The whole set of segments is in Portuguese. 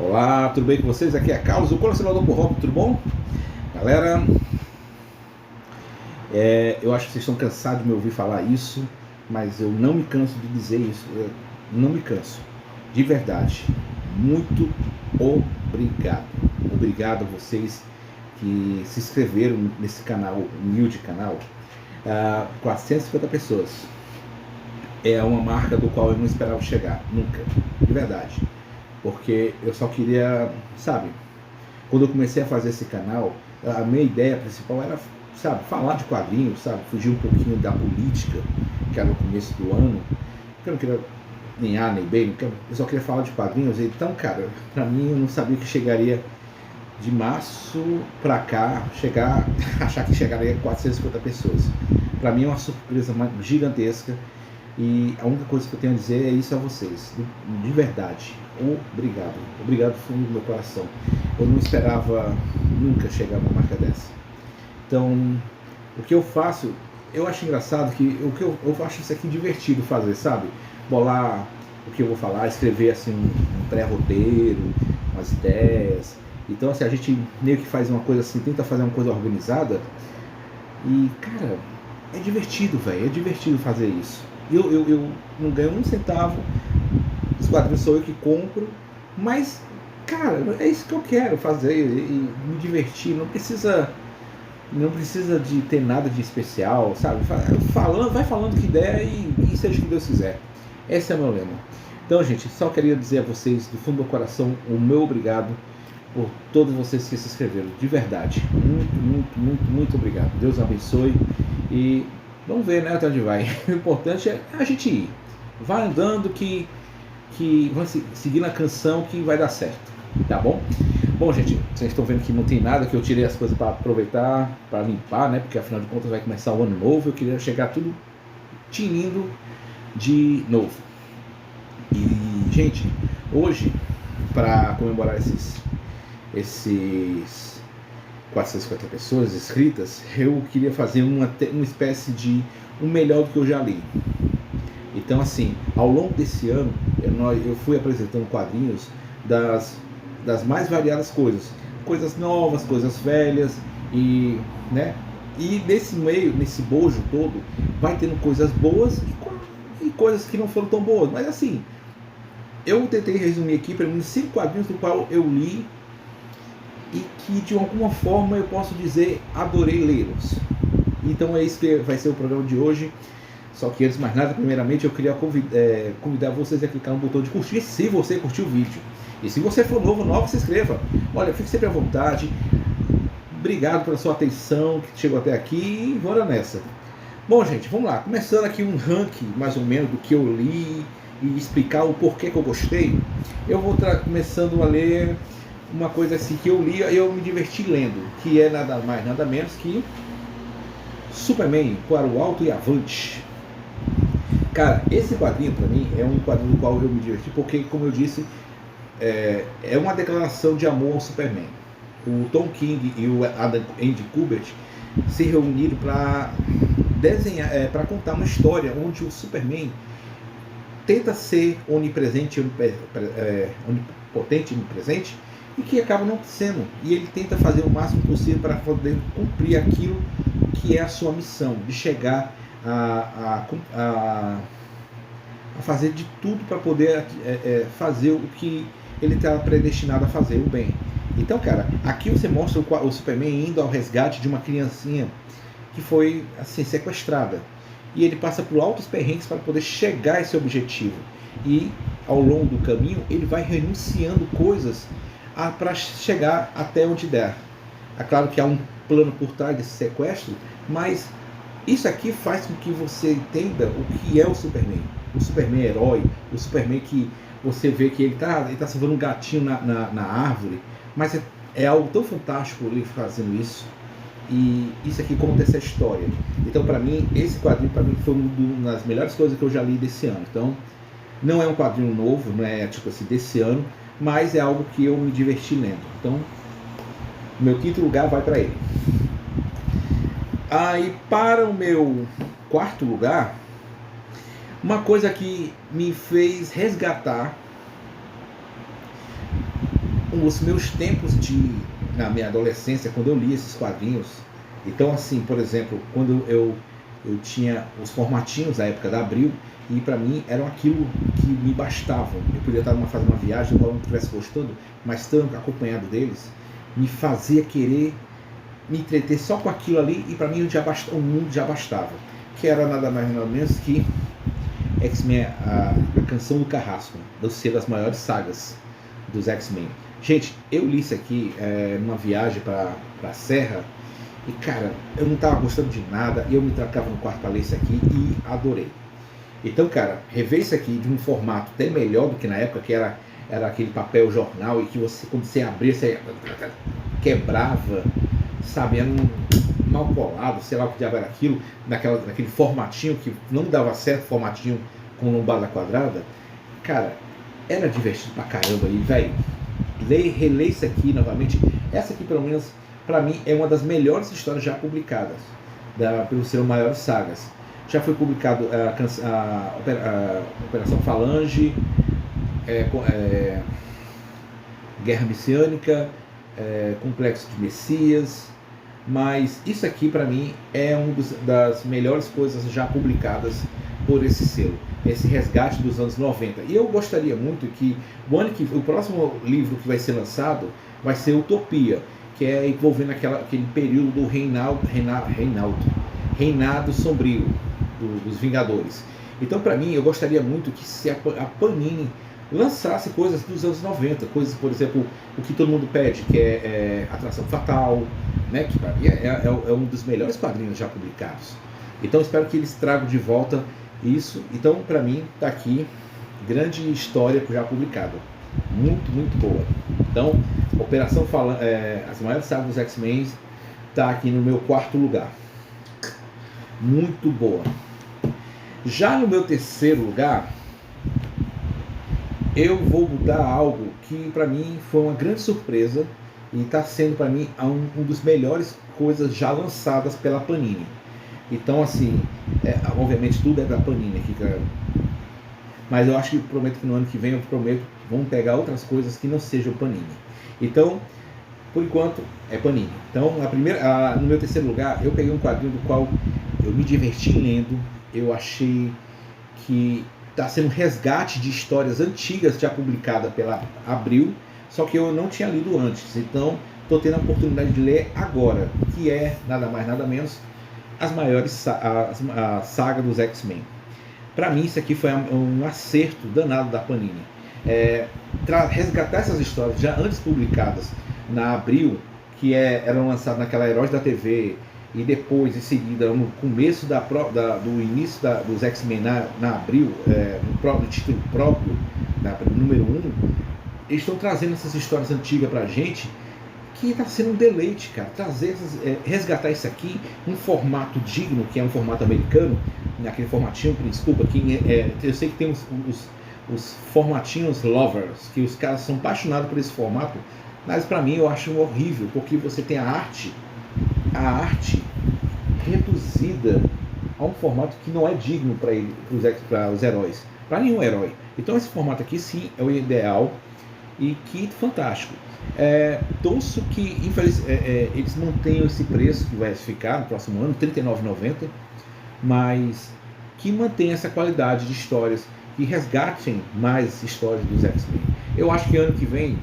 Olá, tudo bem com vocês? Aqui é Carlos, o colecionador por hobby, tudo bom? Galera, eu acho que vocês estão cansados de me ouvir falar isso, mas eu não me canso de dizer isso, eu não me canso, de verdade. Muito obrigado. Obrigado a vocês que se inscreveram nesse canal, humilde canal. 450 pessoas. É uma marca do qual eu não esperava chegar, nunca, de verdade. Porque eu só queria, sabe, quando eu comecei a fazer esse canal, a minha ideia principal era, sabe, falar de quadrinhos, sabe, fugir um pouquinho da política, que era no começo do ano, porque eu não queria nem A nem B, eu só queria falar de quadrinhos. Então, cara, pra mim eu não sabia que chegaria de março pra cá, achar que chegaria a 450 pessoas. Pra mim é uma surpresa gigantesca. E a única coisa que eu tenho a dizer é isso a vocês, de verdade. Obrigado, obrigado do fundo do meu coração. Eu não esperava nunca chegar numa marca dessa. Então, o que eu faço, eu acho engraçado que eu acho isso aqui divertido fazer, sabe? Bolar o que eu vou falar, escrever assim um pré-roteiro, umas ideias. Então, assim, a gente meio que faz uma coisa assim, tenta fazer uma coisa organizada. E, cara, é divertido, velho, é divertido fazer isso. Eu não ganho um centavo, os quadrinhos sou eu que compro, mas, cara, é isso que eu quero fazer e me divertir. Não precisa de ter nada de especial, sabe? Vai falando que der e seja o que Deus quiser. Esse é o meu lema. Então, gente, só queria dizer a vocês, do fundo do coração, o meu obrigado por todos vocês que se inscreveram, de verdade. Muito, muito, muito, muito obrigado. Deus abençoe e vamos ver, né, até onde vai. O importante é a gente ir. Vai andando que vai seguir na canção que vai dar certo, tá bom? Bom, gente, vocês estão vendo que não tem nada, que eu tirei as coisas para aproveitar, para limpar, né? Porque afinal de contas vai começar o ano novo, eu queria chegar tudo tinindo de novo. E, gente, hoje, para comemorar esses 450 pessoas inscritas, eu queria fazer uma espécie de um melhor do que eu já li. Então, assim, ao longo desse ano, eu fui apresentando quadrinhos das mais variadas coisas novas, coisas velhas, e, né? E nesse meio, nesse bojo todo, vai tendo coisas boas e coisas que não foram tão boas. Mas assim, eu tentei resumir aqui para mim 5 quadrinhos do qual eu li e que de alguma forma eu posso dizer adorei lê-los. Então é isso que vai ser o programa de hoje. Só que antes de mais nada, primeiramente eu queria convidar vocês a clicar no botão de curtir se você curtiu o vídeo. E se você for novo, se inscreva. Olha, fique sempre à vontade. Obrigado pela sua atenção que chegou até aqui e bora nessa. Bom, gente, vamos lá. Começando aqui um ranking mais ou menos do que eu li e explicar o porquê que eu gostei. Eu vou começando a ler uma coisa assim que eu li e eu me diverti lendo, que é nada mais, nada menos que Superman para o Alto e Avante. Cara, esse quadrinho pra mim é um quadrinho do qual eu me diverti, porque, como eu disse, é uma declaração de amor ao Superman. O Tom King e o Andy Kubert se reuniram para desenhar, para contar uma história onde o Superman tenta ser onipotente, onipresente, e que acaba não sendo. E ele tenta fazer o máximo possível para poder cumprir aquilo que é a sua missão, de chegar a fazer de tudo para poder fazer o que ele está predestinado a fazer, o bem. Então, cara, aqui você mostra o Superman indo ao resgate de uma criancinha que foi assim sequestrada. E ele passa por altos perrengues para poder chegar a esse objetivo. E ao longo do caminho ele vai renunciando coisas para chegar até onde der. É claro que há um plano por trás desse sequestro, mas isso aqui faz com que você entenda o que é o Superman. O Superman herói, o Superman que você vê que ele tá salvando um gatinho na árvore, mas é algo tão fantástico ele fazendo isso. E isso aqui conta essa história. Então, para mim, esse quadrinho foi uma das melhores coisas que eu já li desse ano. Então, não é um quadrinho novo, não é tipo assim desse ano, mas é algo que eu me diverti lendo. Então, meu quinto lugar vai para ele. Aí, para o meu quarto lugar, uma coisa que me fez resgatar os meus tempos na minha adolescência, quando eu li esses quadrinhos. Então, assim, por exemplo, quando eu tinha os formatinhos da época da Abril, e para mim eram aquilo que me bastavam. Eu podia estar fazendo uma viagem, qual eu não estivesse gostando, mas estando acompanhado deles, me fazia querer me entreter só com aquilo ali, e para mim o mundo já bastava. Que era nada mais nada menos que X-Men, a Canção do Carrasco, do ser das maiores sagas dos X-Men. Gente, eu li isso aqui numa viagem para a Serra, e cara, eu não estava gostando de nada, e eu me trancava no quarto para ler isso aqui e adorei. Então, cara, rever isso aqui de um formato até melhor do que na época, que era aquele papel jornal, e que você, quando você abria, você quebrava, sabe, era mal colado, sei lá o que diabo era aquilo, naquele formatinho que não dava certo, formatinho com lombada quadrada. Cara, era divertido pra caramba. E, velho, reler isso aqui novamente. Essa aqui, pelo menos, pra mim, é uma das melhores histórias já publicadas, pelos seus maiores sagas. Já foi publicado a Operação Falange, Guerra Messiânica, Complexo de Messias, mas isso aqui para mim é uma das melhores coisas já publicadas por esse selo, esse resgate dos anos 90. E eu gostaria muito que o próximo livro que vai ser lançado vai ser Utopia, que é envolvendo aquele período do reinado sombrio dos Vingadores. Então, para mim, eu gostaria muito que se a Panini lançasse coisas dos anos 90, coisas, por exemplo, o que todo mundo pede, que é Atração Fatal, né, que para mim é um dos melhores quadrinhos já publicados. Então, espero que eles tragam de volta isso. Então, para mim, está aqui, grande história já publicada, muito, muito boa. Então, Operação as maiores sagas dos X-Men está aqui no meu quarto lugar, muito boa. Já no meu terceiro lugar, eu vou mudar algo que para mim foi uma grande surpresa e está sendo para mim um dos melhores coisas já lançadas pela Panini. Então, assim, obviamente tudo é da Panini aqui, cara. Mas eu acho que prometo que no ano que vem vamos pegar outras coisas que não sejam Panini. Então, por enquanto, é Panini. Então, no meu terceiro lugar, eu peguei um quadrinho do qual eu me diverti lendo. Eu achei que está sendo um resgate de histórias antigas já publicadas pela Abril, só que eu não tinha lido antes. Então, estou tendo a oportunidade de ler agora, que é nada mais nada menos a saga dos X-Men. Para mim, isso aqui foi um acerto danado da Panini. Resgatar essas histórias já antes publicadas na Abril, que eram lançadas naquela Heróis da TV, e depois, em seguida, no começo do início dos X-Men na Abril, no título próprio, número 1, eles estão trazendo essas histórias antigas pra gente, que está sendo um deleite, cara. Resgatar isso aqui, um formato digno, que é um formato americano, naquele formatinho, desculpa, eu sei que tem os formatinhos lovers, que os caras são apaixonados por esse formato, mas pra mim eu acho horrível, porque você tem a arte reduzida a um formato que não é digno para os heróis, para nenhum herói. Então esse formato aqui sim é o ideal, e que fantástico. Torço que eles mantenham esse preço que vai ficar no próximo ano, R$ 39,90, mas que mantenha essa qualidade de histórias, que resgatem mais histórias dos X-Men. Eu acho que ano que vem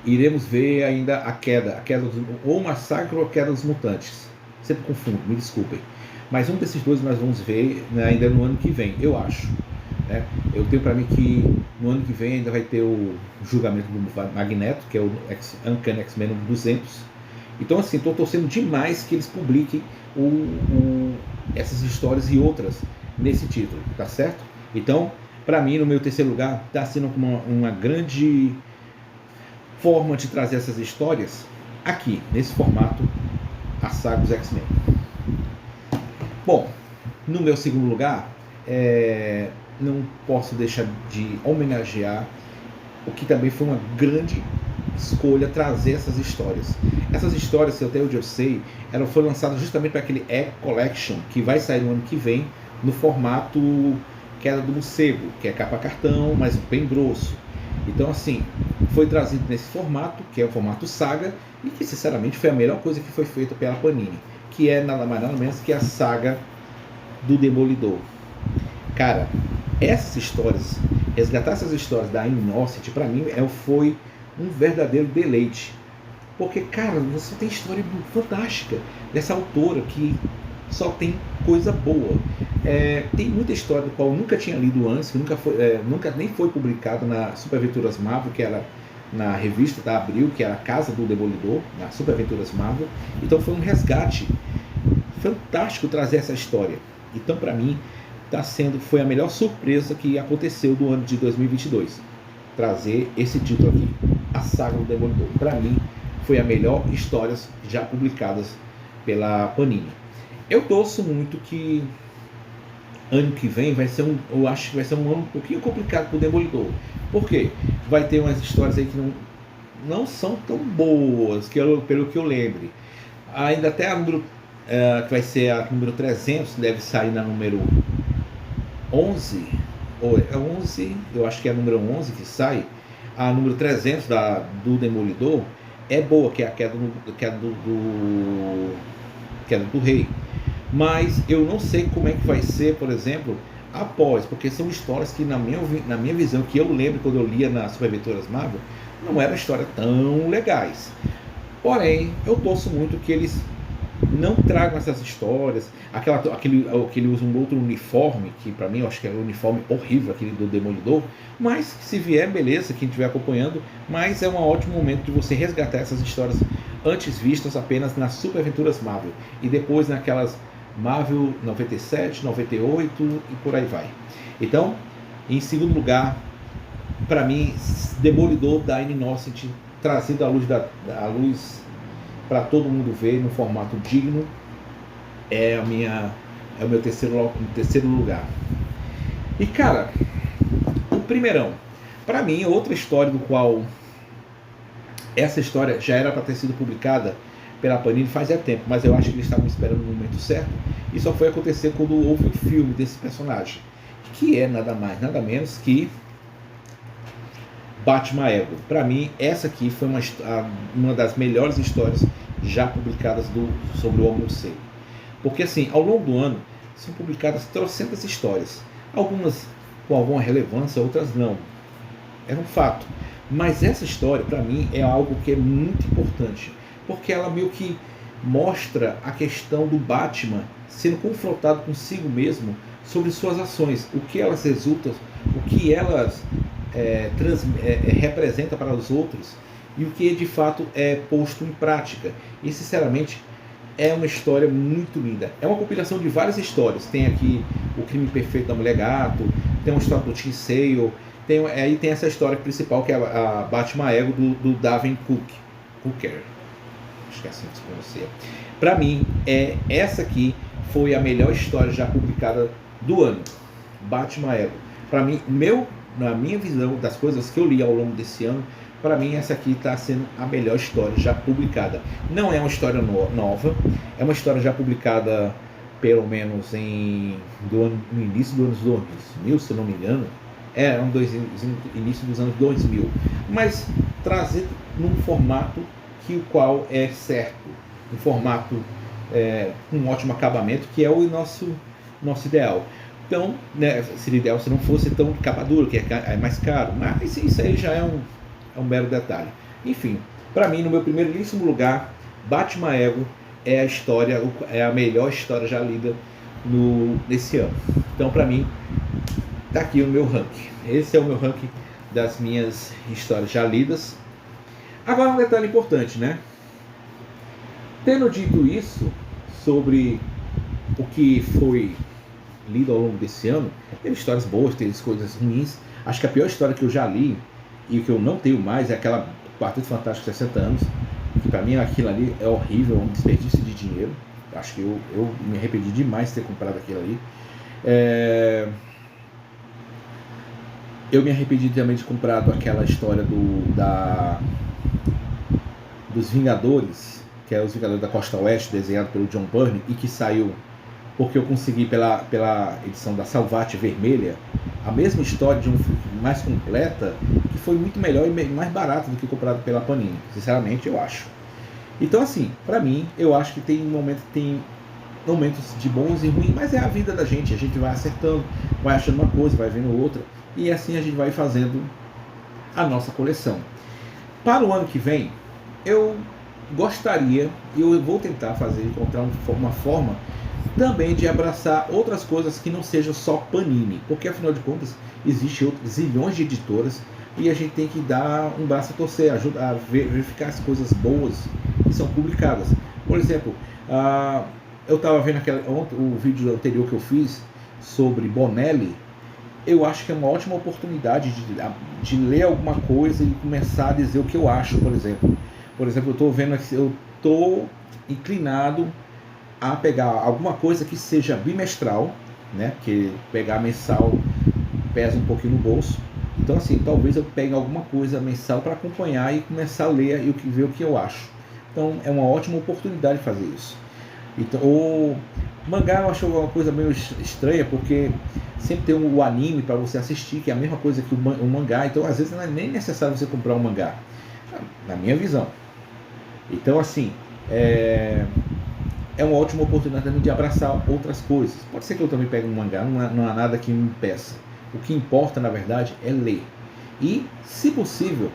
iremos ver ainda a queda ou o massacre ou a queda dos mutantes. Sempre confundo, me desculpem. Mas um desses dois nós vamos ver, né, ainda no ano que vem, eu acho. Né? Eu tenho para mim que no ano que vem ainda vai ter o julgamento do Magneto, que é o Uncanny X-Men 200. Então, assim, estou torcendo demais que eles publiquem essas histórias e outras nesse título, tá certo? Então, para mim, no meu terceiro lugar, está sendo uma grande forma de trazer essas histórias aqui, nesse formato, a saga dos X-Men. Bom, no meu segundo lugar, não posso deixar de homenagear o que também foi uma grande escolha, trazer essas histórias. Essas histórias, até onde eu sei, foram lançadas justamente para aquele E-Collection, que vai sair no ano que vem, no formato que era do morcego, que é capa cartão, mas bem grosso. Então, assim, foi trazido nesse formato, que é o formato saga, e que sinceramente foi a melhor coisa que foi feita pela Panini, que é nada mais nada menos que a saga do Demolidor. Cara, essas histórias, resgatar essas histórias da Innocent, pra mim foi um verdadeiro deleite. Porque, cara, você tem história fantástica dessa autora que só tem coisa boa. Tem muita história do qual eu nunca tinha lido antes, que nunca nem foi publicado na Super Aventuras Marvel, que era na revista da Abril, que era a Casa do Demolidor, na Super Aventuras Marvel. Então foi um resgate fantástico trazer essa história. Então, para mim, foi a melhor surpresa que aconteceu do ano de 2022. Trazer esse título aqui, a Saga do Demolidor. Para mim, foi a melhor histórias já publicadas pela Panini. Eu torço muito que ano que vem eu acho que vai ser um ano um pouquinho complicado para o Demolidor. Por quê? Vai ter umas histórias aí que não são tão boas, pelo que eu lembre. Ainda até a número, que vai ser a número 300, deve sair na número 11, ou é 11, eu acho que é a número 11 que sai. A número 300 do Demolidor é boa, que é a queda do rei. Mas eu não sei como é que vai ser, por exemplo, após, porque são histórias que na minha visão, que eu lembro quando eu lia nas Super Aventuras Marvel, não eram histórias tão legais. Porém, eu torço muito que eles não tragam essas histórias, aquele usa um outro uniforme, que pra mim eu acho que é um uniforme horrível, aquele do Demolidor, mas se vier, beleza, quem estiver acompanhando, mas é um ótimo momento de você resgatar essas histórias antes vistas apenas nas Super Aventuras Marvel, e depois naquelas Marvel 97, 98 e por aí vai. Então, em segundo lugar, para mim, Demolidor da Innocent, trazido à luz para todo mundo ver no formato digno, é o meu terceiro lugar. E cara, o primeirão, para mim, outra história do qual essa história já era para ter sido publicada pela Panini fazia tempo, mas eu acho que eles estavam esperando o momento certo, e só foi acontecer quando houve o filme desse personagem, que é nada mais, nada menos que Batman Ego. Para mim, essa aqui foi uma das melhores histórias já publicadas sobre o Homem-Morcego. Porque assim, ao longo do ano, são publicadas trocentas histórias. Algumas com alguma relevância, outras não. É um fato. Mas essa história, para mim, é algo que é muito importante. Porque ela meio que mostra a questão do Batman sendo confrontado consigo mesmo sobre suas ações. O que elas resultam, o que elas representa para os outros e o que de fato é posto em prática. E sinceramente é uma história muito linda. É uma compilação de várias histórias. Tem aqui o Crime Perfeito da Mulher Gato, tem uma história do Tim Sale, aí tem essa história principal que é a Batman Ego do David Cooker. Acho que é assim que se pronuncia. Para mim, essa aqui foi a melhor história já publicada do ano. Batman Ego. Para mim, na minha visão das coisas que eu li ao longo desse ano, para mim essa aqui está sendo a melhor história já publicada. Não é uma história nova, é uma história já publicada pelo menos no início dos anos 2000, se não me engano. Início dos anos 2000, mas trazido num formato o qual é certo, um formato com um ótimo acabamento, que é o nosso ideal. Então, né, seria ideal se não fosse tão capa dura, que é mais caro, mas isso aí já é um mero detalhe. Enfim, para mim, no meu primeiríssimo lugar, Batman Ego é a melhor história já lida nesse ano. Então, para mim, tá aqui o meu ranking. Esse é o meu ranking das minhas histórias já lidas. Agora um detalhe importante, né? Tendo dito isso sobre o que foi lido ao longo desse ano, teve histórias boas, teve coisas ruins. Acho que a pior história que eu já li e que eu não tenho mais é aquela Quarteto Fantástico 60 anos, que para mim aquilo ali é horrível, é um desperdício de dinheiro. Acho que eu me arrependi demais de ter comprado aquilo ali. Eu me arrependi também de ter comprado aquela história dos Vingadores, que é os Vingadores da Costa Oeste, desenhado pelo John Byrne, e que saiu porque eu consegui pela edição da Salvati Vermelha a mesma história de mais completa, que foi muito melhor e mais barato do que comprado pela Panini, sinceramente eu acho. Então assim, pra mim, eu acho que tem momentos de bons e ruins, mas é a vida da gente, a gente vai acertando, vai achando uma coisa, vai vendo outra, e assim a gente vai fazendo a nossa coleção. Para o ano que vem, eu gostaria, e eu vou tentar encontrar uma forma também de abraçar outras coisas que não sejam só Panini, porque afinal de contas existem outros zilhões de editoras e a gente tem que dar um braço a torcer, ajudar a verificar as coisas boas que são publicadas. Por exemplo, eu estava vendo o vídeo anterior que eu fiz sobre Bonelli. Eu acho que é uma ótima oportunidade de ler alguma coisa e começar a dizer o que eu acho, por exemplo. Por exemplo, eu estou vendo aqui, eu estou inclinado a pegar alguma coisa que seja bimestral, né? Porque pegar mensal pesa um pouquinho no bolso. Então assim, talvez eu pegue alguma coisa mensal para acompanhar e começar a ler e ver o que eu acho. Então é uma ótima oportunidade de fazer isso. Então, o mangá eu acho uma coisa meio estranha, porque sempre tem o anime para você assistir, que é a mesma coisa que o mangá. Então às vezes não é nem necessário você comprar um mangá, na minha visão. Então assim, é uma ótima oportunidade também de abraçar outras coisas. Pode ser que eu também pegue um mangá, não há nada que me impeça. O que importa, na verdade, é ler. E, se possível,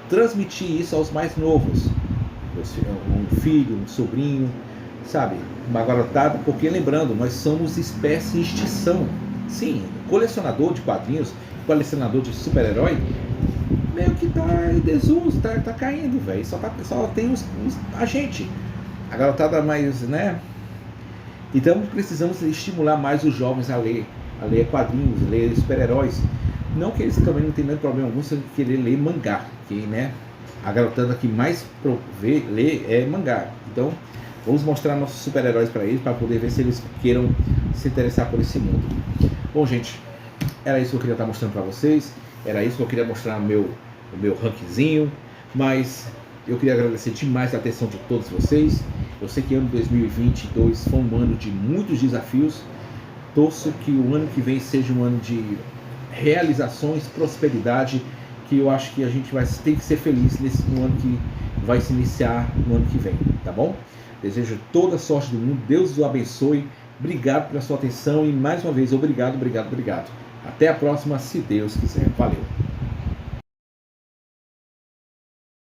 transmitir isso aos mais novos. Um filho, um sobrinho, sabe? Uma garotada, porque lembrando, nós somos espécie em extinção. Sim, colecionador de quadrinhos, colecionador de super-herói, meio que tá em desuso, tá caindo, velho. Só tem a gente. A garotada mais, né? Então precisamos estimular mais os jovens a ler quadrinhos, ler super-heróis. Não que eles também não tenham problema algum se querer ler mangá, que, né? A garotada que mais lê é mangá. Então vamos mostrar nossos super-heróis para eles, para poder ver se eles queiram se interessar por esse mundo. Bom, gente, era isso que eu queria estar mostrando para vocês. Era isso que eu queria mostrar o meu rankzinho. Mas eu queria agradecer demais a atenção de todos vocês. Eu sei que ano 2022 foi um ano de muitos desafios. Torço que o ano que vem seja um ano de realizações, prosperidade, que eu acho que a gente tem que ser feliz no ano que vai se iniciar no ano que vem, tá bom? Desejo toda a sorte do mundo, Deus o abençoe, obrigado pela sua atenção e mais uma vez, obrigado. Até a próxima, se Deus quiser. Valeu!